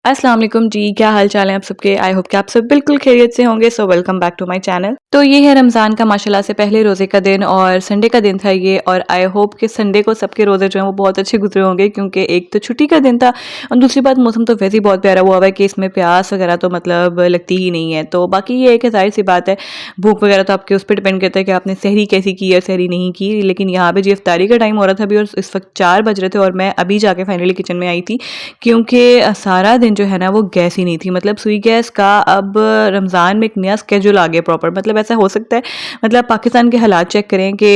अस्सलाम वालेकुम जी, क्या हाल चाल है आप सबके। आई होप कि आप सब बिल्कुल खैरियत से होंगे। So welcome back to my channel. तो ये है रमज़ान का माशाल्लाह से पहले रोज़े का दिन और संडे का दिन था ये, और आई होप कि संडे को सबके रोज़े जो हैं वो बहुत अच्छे गुजरे होंगे, क्योंकि एक तो छुट्टी का दिन था और दूसरी बात मौसम तो वैसे ही बहुत प्यारा हुआ है कि इसमें प्यास वगैरह तो मतलब लगती ही नहीं है। तो बाकी ये है कि ज़ाहिर सी बात है, भूख वगैरह तो आपके उस पर डिपेंड करता है कि आपने सहरी कैसी की है, सहरी नहीं की। लेकिन यहाँ पे जी इफ्तारी का टाइम हो रहा था अभी, और इस वक्त 4 बज रहे थे और मैं अभी जाके फाइनली किचन में आई थी, क्योंकि सारा दिन जो है ना वो गैस ही नहीं थी। मतलब सुई गैस का अब रमज़ान में एक नया स्केड्यूल आ गया प्रॉपर। मतलब ऐसा हो सकता है, मतलब पाकिस्तान के हालात चेक करें कि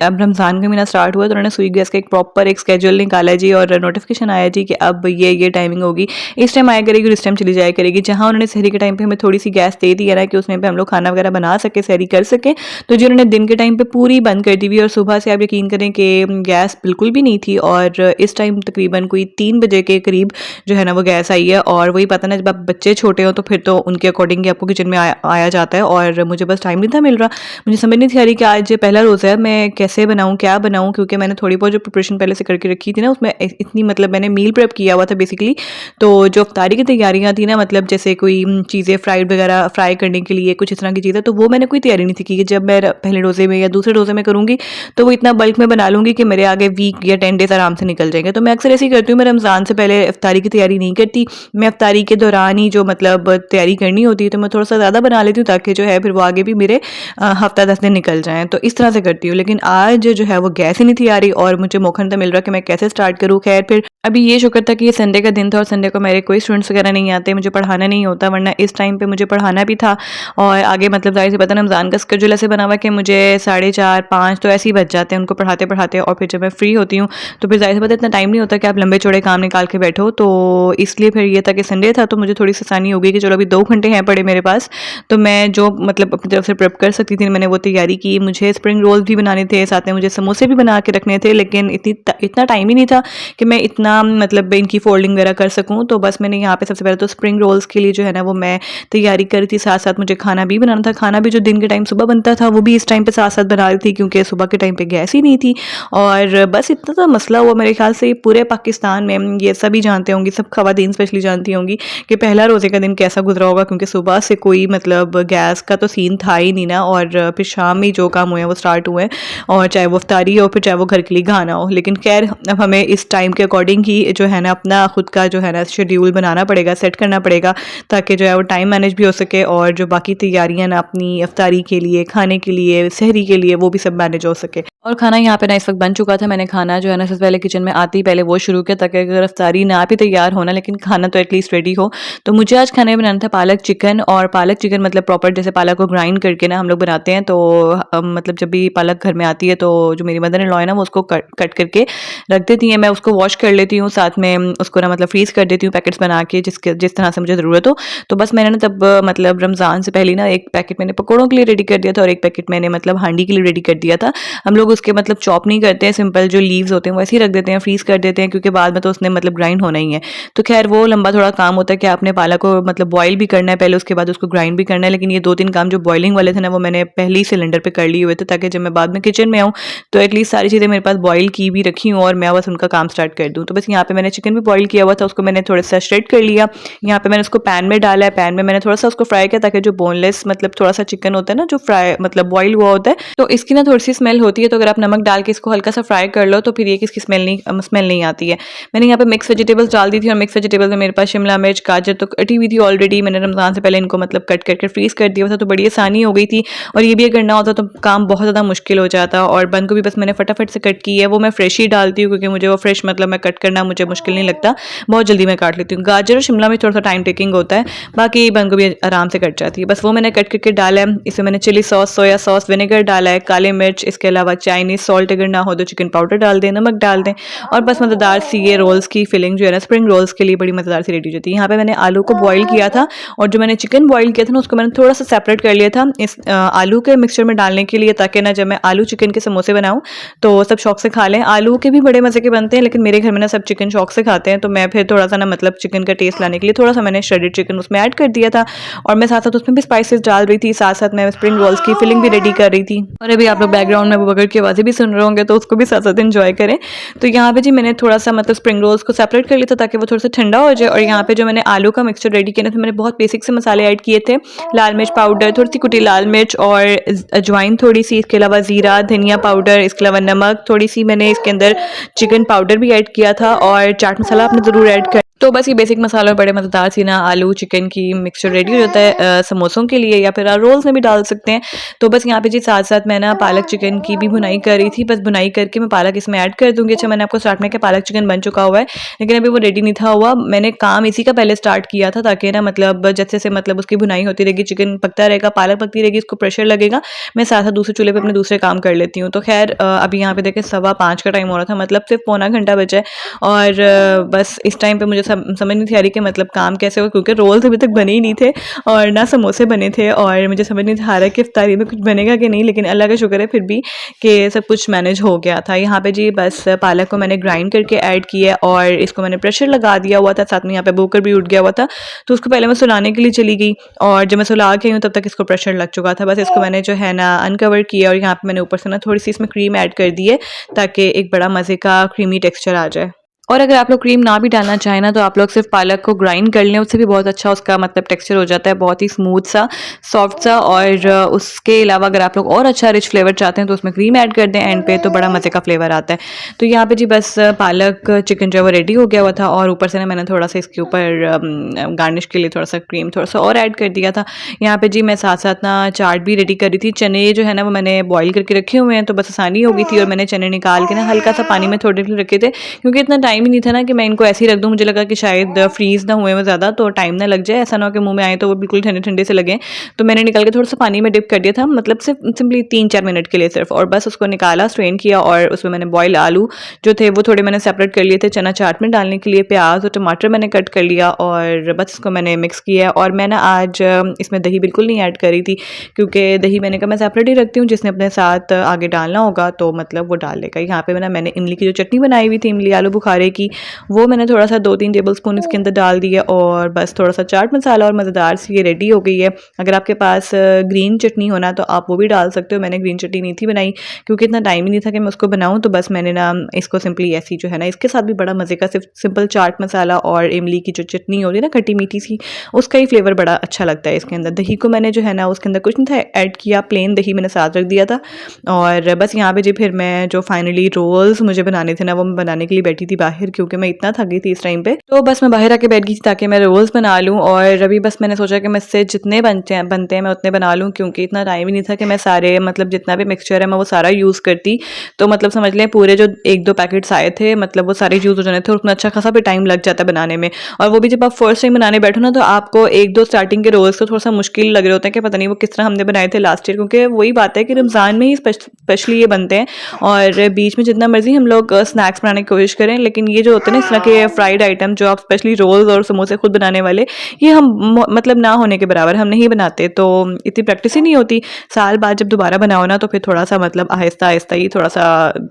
अब रमज़ान का महीना स्टार्ट हुआ तो उन्होंने सुई गैस का एक प्रॉपर एक स्केड्यूल निकाला जी, और नोटिफिकेशन आया जी कि अब ये टाइमिंग होगी, इस टाइम आया करेगी और इस टाइम चली जाया करेगी। जहाँ उन्होंने सहरी के टाइम पे हमें थोड़ी सी गैस दे दी है ना कि उसमें पे हम लोग खाना वगैरह बना सके, सहरी कर सकें, तो जी उन्होंने दिन के टाइम पे पूरी बंद कर दी हुई। और सुबह से आप यकीन करें कि गैस बिल्कुल भी नहीं थी, और इस टाइम तकरीबन कोई 3 बजे के करीब जो है ना वो गैस आई है। और वही पता ना, जब आप बच्चे छोटे हो तो फिर तो उनके अकॉर्डिंग ही आपको किचन में आया जाता है, और मुझे बस टाइम नहीं था मिल रहा। मुझे समझ नहीं थी आ रही कि आज पहला रोज़ा है, मैं कैसे बनाऊँ, क्या बनाऊँ, क्योंकि मैंने थोड़ी बहुत जो प्रिपरेशन पहले से करके रखी थी ना, उसमें इतनी मतलब मैंने मील प्रेप किया हुआ था बेसिकली। तो जो इफ्तारी की तैयारियाँ थी ना, मतलब जैसे कोई चीज़ें फ्राइड वगैरह फ्राई करने के लिए कुछ इस तरह की चीज़ें, तो वो मैंने कोई तैयारी नहीं थी की कि जब मैं पहले रोज़े में या दूसरे रोज़े में करूँगी तो वो इतना बल्क में बना लूँगी कि मेरे आगे वीक या 10 डेज़ आराम से निकल जाएंगे। तो मैं अक्सर ऐसे ही करती हूँ, मैं रमज़ान से पहले इफ्तारी की तैयारी नहीं करती। मैं इफ्तारी के दौरान ही जो मतलब तैयारी करनी होती है तो मैं थोड़ा-सा ज़्यादा बना लेती हूँ, ताकि जो है फिर वो आगे भी मेरे हफ़्ता 10 दिन निकल जाएँ। तो इस तरह से करती हूँ। लेकिन आज जो है वो गैस ही नहीं थी आ रही, और मुझे मौका नहीं था मिल रहा कि मैं कैसे स्टार्ट करूँ। ख़ैर फिर अभी ये शुक्र था कि ये संडे का दिन था और संडे को मेरे कोई स्टूडेंट्स वगैरह नहीं आते, मुझे पढ़ाना नहीं होता, वरना इस टाइम पे मुझे पढ़ाना भी था। और आगे मतलब ज़ाहिर सी बात है, रमज़ान का शेड्यूल ऐसे बना हुआ है कि मुझे 4:30 5 तो ऐसे ही बज जाते हैं उनको पढ़ाते-पढ़ाते, और फिर जब मैं फ्री होती हूँ तो फिर ज़ाहिर सी बात है इतना टाइम नहीं होता कि आप लंबे चौड़े काम निकाल के बैठो। तो इसलिए फिर ये था कि संडे था तो मुझे थोड़ी सी आसानी हो गई कि चलो अभी 2 घंटे हैं पड़े मेरे पास, तो मैं जो मतलब अपनी तरफ से प्रेप कर सकती थी मैंने वो तैयारी की। मुझे स्प्रिंग रोल्स भी बनाने थे, साथ में मुझे समोसे भी बना के रखने थे, लेकिन इतना टाइम ही नहीं था कि मैं इतना मतलब इनकी फोल्डिंग वगैरह कर सकूँ। तो बस मैंने यहाँ पे सबसे पहले तो स्प्रिंग रोल्स के लिए जो है ना वो मैं तैयारी करी थी, साथ साथ मुझे खाना भी बनाना था। खाना भी जो दिन के टाइम सुबह बनता था वो भी इस टाइम पे साथ साथ बना रही थी, क्योंकि सुबह के टाइम पे गैस ही नहीं थी। और बस इतना सा मसला हुआ मेरे ख्याल से पूरे पाकिस्तान में, ये सभी जानते होंगे, सब खवातीन स्पेशली जानती होंगी कि पहला रोज़े का दिन कैसा गुजरा होगा, क्योंकि सुबह से कोई मतलब गैस का तो सीन था ही नहीं ना, और फिर शाम में जो काम हुए हैं वो स्टार्ट हुए हैं, और चाहे वो इफ्तारी हो फिर चाहे वो घर के लिए खाना हो। लेकिन खैर अब हमें इस टाइम के अकॉर्डिंग ही जो है ना अपना खुद का जो है ना शेड्यूल बनाना पड़ेगा, सेट करना पड़ेगा, ताकि जो है वो टाइम मैनेज भी हो सके, और जो बाकी तैयारियां ना अपनी इफ्तारी के लिए, खाने के लिए, सहरी के लिए, वो भी सब मैनेज हो सके। और खाना यहाँ पे ना इस वक्त बन चुका था। मैंने खाना जो है ना सबसे पहले किचन में आते ही पहले वो शुरू किया, ताकि अगर इफ्तारी ना भी तैयार होना लेकिन खाना तो एटलीस्ट रेडी हो। तो मुझे आज खाने में बनाना था पालक चिकन, और पालक चिकन मतलब प्रॉपर जैसे पालक को ग्राइंड करके ना हम लोग बनाते हैं। तो मतलब जब भी पालक घर में आती है तो जो मेरी मदर इन लॉ है ना वो उसको कट करके रख देती हैं, मैं उसको वॉश कर लेती हूँ, साथ में उसको ना मतलब फ्रीज़ कर देती हूँ पैकेट्स बना के, जिस तरह से मुझे ज़रूरत हो। तो बस मैंने ना तब मतलब रमज़ान से पहले ना एक पैकेट मैंने पकौड़ों के लिए रेडी कर दिया था, और एक पैकेट मैंने मतलब हांडी के लिए रेडी कर दिया था। हम लोग उसके मतलब चॉप नहीं करते हैं, सिंपल जो लीव्स होते हैं वैसे ही रख देते हैं, फ्रीज़ कर देते हैं, क्योंकि बाद में तो उसने मतलब ग्राइंड होना ही है। तो खैर वो लंबा थोड़ा काम होता है कि आपने पालक को मतलब बॉयल भी करना है पहले, उसके बाद उसको ग्राइंड भी करना है। लेकिन ये 2-3 काम जो बॉइलिंग वाले थे ना वो मैंने पहले ही सिलेंडर पे कर लिए हुए थे, ताकि जब मैं बाद में किचन में आऊँ तो एटलीस्ट सारी चीज़ें मेरे पास बॉयल की भी रखी हूँ और मैं बस उनका काम स्टार्ट कर दूँ। तो बस यहाँ पे मैंने चिकन भी बॉयल किया हुआ था, उसको मैंने थोड़ा सा श्रेड कर लिया। यहाँ पे मैंने उसको पैन में डाला है, पैन में मैंने थोड़ा सा उसको फ्राई किया, ताकि जो बोनलेस मतलब थोड़ा सा चिकन होता है ना जो फ्राई मतलब बॉयल हुआ होता है, तो इसकी ना थोड़ी सी स्मेल होती है। तो अगर आप नमक डाल के इसको हल्का सा फ्राई कर लो तो फिर ये कि इसकी स्मेल नहीं आती है। मैंने यहाँ पे मिक्स वेजिटेबल्स डाल दी थी, और मिक्स वेजिटेबल्स में मेरे पास शिमला मिर्च, गाजर तो कटी हुई थी ऑलरेडी। मैंने रमज़ान से पहले इनको मतलब कट करके फ्रीज़ कर दिया था, तो बड़ी आसानी हो गई थी। और ये भी अगर ना होता तो काम बहुत ज़्यादा मुश्किल हो जाता। और बंद गोभी बस मैंने फटाफट से कट की है, वो मैं फ्रेश ही डालती हूँ, क्योंकि मुझे वो फ्रेश मतलब मैं कट करना मुझे मुश्किल नहीं लगता, बहुत जल्दी मैं काट लेती हूँ। गाजर और शिमला में थोड़ा सा टाइम टेकिंग होता है, बाकी बंद गोभी आराम से कट जाती है। बस वो मैंने कट करके डाला है। इसमें मैंने chilli sauce, soya sauce, vinegar डाला है, काले मिर्च, इसके अलावा चाइनीज़ सॉल्ट अगर ना हो तो चिकन पाउडर डाल दें, नमक डाल दें, और बस मज़ेदार सी ये रोल्स की फिलिंग जो है ना स्प्रिंग रोल्स के लिए बड़ी मज़ेदार सी रेडी हो जाती है। यहाँ पे मैंने आलू को बॉईल किया था, और जो मैंने चिकन बॉईल किया था ना उसको मैंने थोड़ा सा सेपरेट कर लिया था इस आलू के मिक्सचर में डालने के लिए, ताकि ना जब मैं आलू चिकन के समोसे बनाऊँ तो सब शौक से खा लें। आलू के भी बड़े मज़े के बनते हैं, लेकिन मेरे घर में ना सब चिकन शौक से खाते हैं, तो मैं फिर थोड़ा सा ना मतलब चिकन का टेस्ट लाने के लिए थोड़ा सा मैंने श्रेडेड चिकन उसमें ऐड कर दिया था, और मैं साथ साथ उसमें भी स्पाइसेस डाल रही थी, साथ साथ मैं स्प्रिंग रोल्स की फिलिंग भी रेडी कर रही थी। और अभी आप लोग बैकग्राउंड में वो बगड़ की आवाज़ें भी सुन रहे होंगे तो उसको भी साथ साथ एंजॉय करें। तो यहाँ पे जी मैंने थोड़ा सा मतलब स्प्रिंग रोल्स को सेपरेट कर लिया था ताकि वो थोड़ा सा ठंडा हो जाए। और यहाँ पे जो मैंने आलू का मिक्सचर रेडी किया था, मैंने बहुत बेसिक से मसाले ऐड किए थे, लाल मिर्च पाउडर, थोड़ी सी कुटी लाल मिर्च और अजवाइन थोड़ी सी, इसके अलावा ज़ीरा, धनिया पाउडर, इसके अलावा नमक, थोड़ी सी मैंने इसके अंदर चिकन पाउडर भी ऐड किया था और चाट मसाला आपने ज़रूर ऐड कर। तो बस ये बेसिक मसाले बड़े मज़ेदार सी ना आलू चिकन की मिक्सचर रेडी हो जाता है समोसों के लिए, या फिर आप रोल्स में भी डाल सकते हैं। तो बस यहाँ पे जी साथ साथ मैं ना पालक चिकन की भी भुनाई कर रही थी, बस भुनाई करके मैं पालक इसमें ऐड कर दूँगी। अच्छा, मैंने आपको स्टार्ट में कि पालक चिकन बन चुका हुआ है, लेकिन अभी वो रेडी नहीं था हुआ। मैंने काम इसी का पहले स्टार्ट किया था ताकि ना मतलब जैसे से मतलब उसकी भुनाई होती रहेगी, चिकन पकता रहेगा, पालक पकती रहेगी, इसको प्रेशर लगेगा, मैं साथ साथ दूसरे चूल्हे पे अपने दूसरे काम कर लेती हूँ। तो खैर अभी यहाँ पे देखें 5:15 का टाइम हो रहा था, मतलब सिर्फ पौना घंटा बचा है। और बस इस टाइम पे मुझे समझ नहीं थी आ रही कि मतलब काम कैसे हो, क्योंकि रोल्स अभी तक बने ही नहीं थे और ना समोसे बने थे और मुझे समझ नहीं था रहा कि इफ्तारी में कुछ बनेगा कि नहीं, लेकिन अल्लाह का शुक्र है फिर भी कि सब कुछ मैनेज हो गया था। यहाँ पे जी बस पालक को मैंने ग्राइंड करके ऐड किया और इसको मैंने प्रेशर लगा दिया हुआ था, साथ में यहाँ पे बूकर भी उठ गया हुआ था, तो उसको पहले मैं सुलाने के लिए चली गई और जब मैं सुला के आई हूँ तब तक इसको प्रेशर लग चुका था। बस इसको मैंने जो है ना अनकवर किया और यहाँ पे मैंने ऊपर से ना थोड़ी सी इसमें क्रीम ऐड कर दी है ताकि एक बड़ा मज़े का क्रीमी टेक्सचर आ जाए। और अगर आप लोग क्रीम ना भी डालना चाहें ना, तो आप लोग सिर्फ पालक को ग्राइंड कर लें, उससे भी बहुत अच्छा उसका मतलब टेक्सचर हो जाता है, बहुत ही स्मूथ सा, सॉफ्ट सा। और उसके अलावा अगर आप लोग और अच्छा रिच फ्लेवर चाहते हैं तो उसमें क्रीम ऐड कर दें एंड पे, तो बड़ा मज़े का फ्लेवर आता है। तो यहाँ पे जी बस पालक चिकन जो है वो रेडी हो गया हुआ था और ऊपर से ना मैंने थोड़ा सा इसके ऊपर गार्निश के लिए थोड़ा सा क्रीम थोड़ा सा और ऐड कर दिया था। यहाँ पे जी मैं साथ साथ ना चाट भी रेडी करी थी। चने जो है ना वो मैंने बॉईल करके रखे हुए हैं, तो बस आसानी हो गई थी और मैंने चने निकाल के ना हल्का सा पानी में थोड़े देर रखे थे, क्योंकि इतना टाइम ही नहीं था ना कि मैं इनको ऐसे ही रख दूँ। मुझे लगा कि शायद फ्रीज़ ना हुए वो ज़्यादा, तो टाइम ना लग जाए, ऐसा ना हो कि मुँह में आए तो वो बिल्कुल ठंडे ठंडे से लगें। तो मैंने निकाल के थोड़ा सा पानी में डिप कर दिया था, मतलब सिंपली 3-4 मिनट के लिए सिर्फ, और बस उसको निकाला, स्ट्रेन किया और उसमें मैंने बॉयल आलू जो थे वो थोड़े मैंने सेपरेट कर लिए थे चना चाट में डालने के लिए। प्याज और टमाटर मैंने कट कर लिया और बस इसको मैंने मिक्स किया। और मैं ना आज इसमें दही बिल्कुल नहीं ऐड करी थी, क्योंकि दही मैंने कहा मैं सेपरेट ही रखती हूँ, जिसने अपने साथ आगे डालना होगा तो मतलब वो डाल लेगा। यहाँ पे मैंने इमली की जो चटनी बनाई हुई थी, इमली आलू बुखारे की, वो मैंने थोड़ा सा 2-3 टेबलस्पून इसके अंदर डाल दिया और बस थोड़ा सा चाट मसाला और मज़ेदार सी ये रेडी हो गई है। अगर आपके पास ग्रीन चटनी होना तो आप वो भी डाल सकते हो। मैंने ग्रीन चटनी नहीं थी बनाई क्योंकि इतना टाइम ही नहीं था कि मैं उसको बनाऊँ, तो बस मैंने ना इसको सिंपली ऐसी जो है ना, इसके साथ भी बड़ा मज़े का सिर्फ सिंपल चाट मसाला और इमली की जो चटनी होती है ना खट्टी मीठी सी, उसका ही फ्लेवर बड़ा अच्छा लगता है इसके अंदर। दही को मैंने जो है ना उसके अंदर कुछ नहीं था ऐड किया, प्लेन दही मैंने साथ रख दिया था। और बस यहाँ पे जी फिर मैं जो फाइनली रोल्स मुझे बनाने थे ना, वो मैं बनाने के लिए बैठी थी बाहर, क्योंकि मैं इतना थक गई थी इस टाइम पे, तो बस मैं बाहर आके बैठ गई थी ताकि मैं रोल्स बना लूँ। और अभी बस मैंने सोचा कि मैं इससे जितने बनते हैं मैं उतने बना लूँ, क्योंकि इतना टाइम ही नहीं था कि मैं सारे मतलब जितना भी मिक्सचर है मैं वो सारा यूज़ करती। तो मतलब समझ लें पूरे जो 1-2 पैकेट्स आए थे मतलब वो सारे यूज़ हो जाने थे, और उसमें अच्छा खासा भी टाइम लग जाता है बनाने में। और वो भी जब आप फर्स्ट टाइम बनाने बैठो ना, तो आपको 1-2 स्टार्टिंग के रोल्स तो थोड़ा सा मुश्किल लग रहे होते हैं कि पता नहीं वो किस तरह हमने बनाए थे लास्ट ईयर, क्योंकि वही बात है कि रमज़ान में ही स्पेशली ये बनते हैं, और बीच में जितना मर्जी हम लोग स्नैक्स बनाने की कोशिश करें, लेकिन ये जो होते हैं ना इस तरह के फ्राइड आइटम जो आप स्पेशली रोल्स और समोसे खुद बनाने वाले, ये हम मतलब ना होने के बराबर हम नहीं बनाते, तो इतनी प्रैक्टिस ही नहीं होती। साल बाद जब दोबारा बनाओ ना तो फिर थोड़ा सा मतलब आहिस्ता आहिस्ता ही थोड़ा सा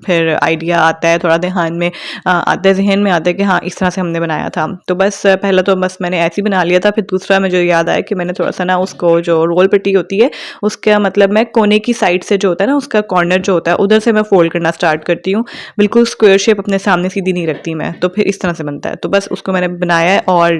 फिर आइडिया आता है, थोड़ा ध्यान में आता है, जहन में आता है कि हाँ इस तरह से हमने बनाया था। तो बस पहला तो बस मैंने ऐसे ही बना लिया था। फिर दूसरा मुझे याद आया कि मैंने थोड़ा सा ना उसको जो रोल पट्टी होती है उसका मतलब मैं कोने की साइड से जो होता है ना उसका कॉर्नर जो होता है उधर से मैं फोल्ड करना स्टार्ट करती हूँ, बिल्कुल स्क्वायर शेप अपने सामने सीधी नहीं रखती मैं, तो फिर इस तरह से बनता है। तो बस उसको मैंने बनाया है और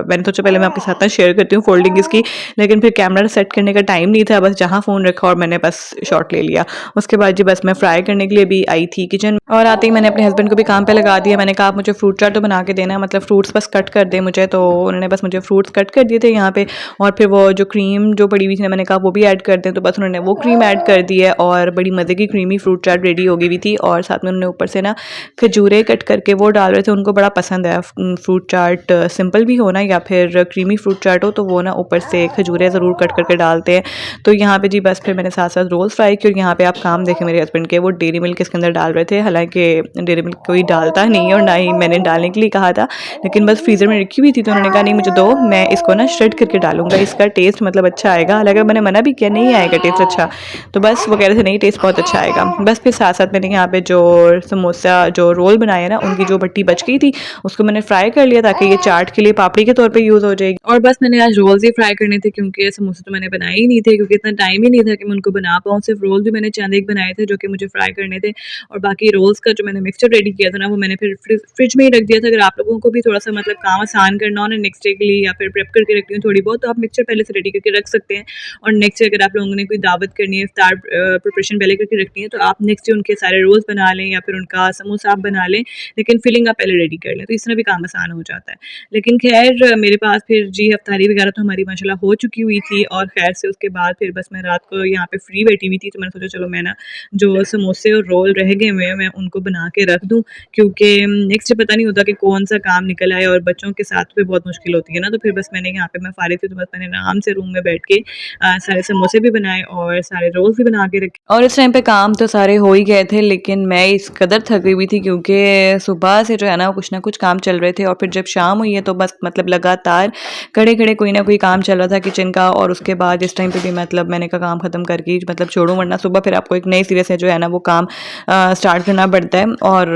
मैंने सोचा पहले मैं आपके साथ ना शेयर करती हूँ फोल्डिंग इसकी, लेकिन फिर कैमरा सेट करने का टाइम नहीं था, बस जहाँ फ़ोन रखा और मैंने बस शॉट ले लिया। उसके बाद जी बस मैं फ्राई करने के लिए भी आई थी किचन, और आते ही मैंने अपने हस्बैंड को भी काम पे लगा दिया। मैंने कहा आप मुझे फ्रूट चाट तो बना के देना, मतलब फ्रूट्स बस कट कर दे मुझे, तो उन्होंने बस मुझे फ्रूट्स कट कर दिए थे यहाँ पे। और फिर वो जो क्रीम जो पड़ी हुई थी मैंने कहा वो भी ऐड कर दें, तो बस उन्होंने वो क्रीम ऐड कर दी है और बड़ी मज़े की क्रीमी फ्रूट चाट रेडी हो गई हुई थी। और साथ में उन्होंने ऊपर से ना खजूरें कट करके वो डाल रहे थे, उनको बड़ा पसंद है फ्रूट चाट, सिंपल भी हो ना या फिर क्रीमी फ्रूट चाट हो, तो वो ना ऊपर से खजूरें ज़रूर कट करके डालते हैं। तो यहाँ पे जी बस फिर मैंने साथ साथ रोल्स फ्राई किए, और यहाँ पे आप काम देखें मेरे हस्बैंड के, वो डेयरी मिल्क इसके अंदर डाल रहे थे। हालांकि डेयरी मिल्क कोई डालता नहीं है और ना ही मैंने डालने के लिए कहा था, लेकिन बस फ्रीज़र में रखी हुई थी तो उन्होंने कहा नहीं मुझे दो, मैं इसको ना श्रेड करके डालूंगा, इसका टेस्ट मतलब अच्छा आएगा। हालांकि मैंने मना भी किया नहीं आएगा टेस्ट अच्छा, तो बस वो कह रहे थे नहीं टेस्ट बहुत अच्छा आएगा। बस फिर साथ साथ मैंने यहाँ पे जो समोसा जो रोल बनाए ना बेसन की जो बट्टी बच गई थी उसको मैंने फ्राई कर लिया ताकि ये चाट के लिए पापड़ी के तौर पे यूज़ हो जाएगी। और बस मैंने आज रोल्स ही फ्राई करने थे क्योंकि समोसे तो मैंने बनाए ही नहीं थे, क्योंकि इतना टाइम ही नहीं था कि मैं उनको बना पाऊँ। सिर्फ रोल भी मैंने चंद एक बनाए थे जो कि मुझे फ्राई करने थे, और बाकी रोल्स का जो मैंने मिक्सचर रेडी किया था ना वो मैंने फिर फ्रिज में ही रख दिया था। अगर आप लोगों को भी थोड़ा सा मतलब काम आसान करना हो ना नेक्स्ट डे के लिए, या फिर प्रेप करके रखती हूँ थोड़ी बहुत, तो आप मिक्सचर पहले से रेडी करके रख सकते हैं। और नेक्स्ट डे अगर आप लोगों ने कोई दावत करनी है, इफ्तार प्रिपरेशन पहले करके रखनी है, तो आप नेक्स्ट डे उनके सारे रोल्स बना लें या फिर उनका समोसा आप बना लें, लेकिन फिलिंग आप पहले रेडी कर लें, तो इस तरह भी काम आसान हो जाता है। लेकिन खैर मेरे पास फिर जी अफ्तारी वगैरह तो हमारी माशाल्लाह हो चुकी हुई थी, और खैर से उसके बाद फिर बस मैं रात को यहाँ पे फ्री बैठी हुई थी, तो मैंने सोचा चलो मैं ना जो समोसे और रोल रह गए हुए हैं मैं उनको बना के रख दूँ, क्योंकि नेक्स्ट डे पता नहीं होता कि कौन सा काम निकल आए, और बच्चों के साथ भी बहुत मुश्किल होती है ना। तो फिर बस मैंने यहाँ पे मैं फारिग थी तो बस मैंने आराम से रूम में बैठ के सारे समोसे भी बनाए और सारे रोल्स भी बना के रखे। और इस टाइम पे काम तो सारे हो ही गए थे, लेकिन मैं इस कदर थक गई हुई थी क्योंकि सुबह से जो है ना कुछ ना कुछ काम चल रहे थे, और फिर जब शाम हुई है तो बस मतलब लगातार खड़े खड़े कोई ना कोई काम चल रहा था किचन का। और उसके बाद इस टाइम पे भी मतलब मैंने का काम खत्म करके मतलब छोड़ूं, वरना सुबह फिर आपको एक नए सिरे से जो है ना वो काम स्टार्ट करना पड़ता है। और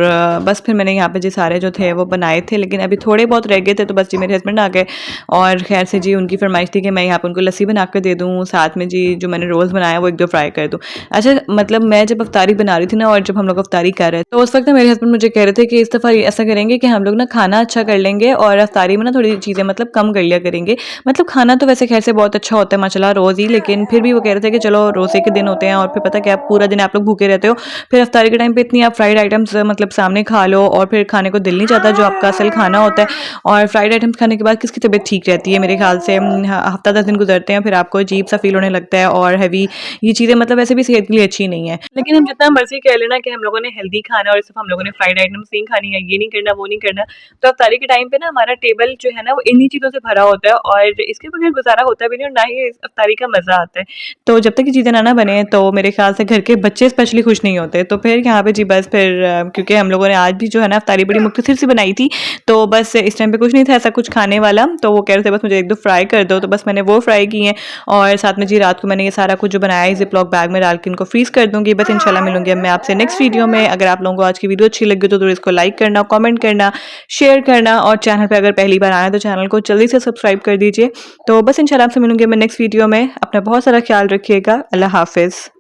बस फिर मैंने यहाँ पे जी सारे जो थे वो बनाए थे, लेकिन अभी थोड़े बहुत रह गए थे, तो बस जी मेरे हस्बैंड आ गए और खैर से जी उनकी फरमाइश थी कि मैं यहाँ पे उनको लस्सी बना कर दे दूँ, साथ में जी जो मैंने रोल्स बनाया वो एक दो फ्राई कर दूँ। अच्छा मतलब मैं जब अफ्तारी बना रही थी ना, और जब हम लोग अफ्तारी कर रहे थे, तो उस वक्त मेरे हस्बैंड मुझे कह रहे थे कि इस दफ़ा ऐसा करेंगे कि हम लोग ना खाना अच्छा कर लेंगे और अफ्तारी में ना थोड़ी चीज़ें मतलब कम कर लिया करेंगे। मतलब खाना तो वैसे खैर से बहुत अच्छा होता है माशाल्लाह रोज़ ही, लेकिन फिर भी वो कह रहे थे कि चलो रोज़े के दिन होते हैं और फिर पता क्या पूरा दिन आप लोग भूखे रहते हो, फिर अफ्तारी के टाइम पे इतनी आप फ्राइड आइटम्स मतलब सामने खा लो और फिर खाने को दिल नहीं चाहता जो आपका असल खाना होता है। और फ्राइड आइटम्स खाने के बाद किसकी तबीयत ठीक रहती है? मेरे ख्याल से हफ्ता 10 दिन गुजरते हैं फिर आपको अजीब सा फील होने लगता है, और हैवी ये चीज़ें मतलब वैसे भी सेहत के लिए अच्छी नहीं है। लेकिन हम जितना मर्ज़ी कह लेना कि हम लोगों ने हेल्दी खाना और सिर्फ़ हम लोगों ने फ्राइड आइटम्स नहीं खानी है, ये नहीं करना, वो नहीं करना, तो अफ्तारी के टाइम पे ना हमारा टेबल जो है ना वो इन्हीं चीज़ों से भरा होता है, और इसके बगैर गुज़ारा होता भी नहीं और ना ही इस अफ्तारी का मज़ा आता है। तो जब तक ये चीज़ें ना बने तो मेरे ख़्याल से घर के बच्चे स्पेशली खुश नहीं होते। तो फिर यहाँ पे जी बस फिर क्योंकि हम लोगों ने आज भी जो है ना अफ्तारी बड़ी मुख्तसर सी बनाई थी, तो बस इस टाइम पे कुछ नहीं था ऐसा कुछ खाने वाला, तो वो कह रहे थे बस मुझे 1-2 फ्राई कर दो, तो बस मैंने वो फ्राई की हैं। और साथ में जी रात को मैंने ये सारा कुछ जो बनाया है ज़िप-लॉक बैग में डाल के इनको फ्रीज़ कर दूँगी। बस इंशाल्लाह मिलूँगी अब मैं आपसे नेक्स्ट वीडियो में। अगर आप लोगों को आज की वीडियो अच्छी लगी तो ज़रूर इसको लाइक करना, कमेंट करना, शेयर करना, और चैनल पे अगर पहली बार आए हैं तो चैनल को जल्दी से सब्सक्राइब कर दीजिए। तो बस इंशाल्लाह आपसे मिलूँगी मैं नेक्स्ट वीडियो में। अपना बहुत सारा ख्याल रखिएगा। अल्लाह हाफ़िज़।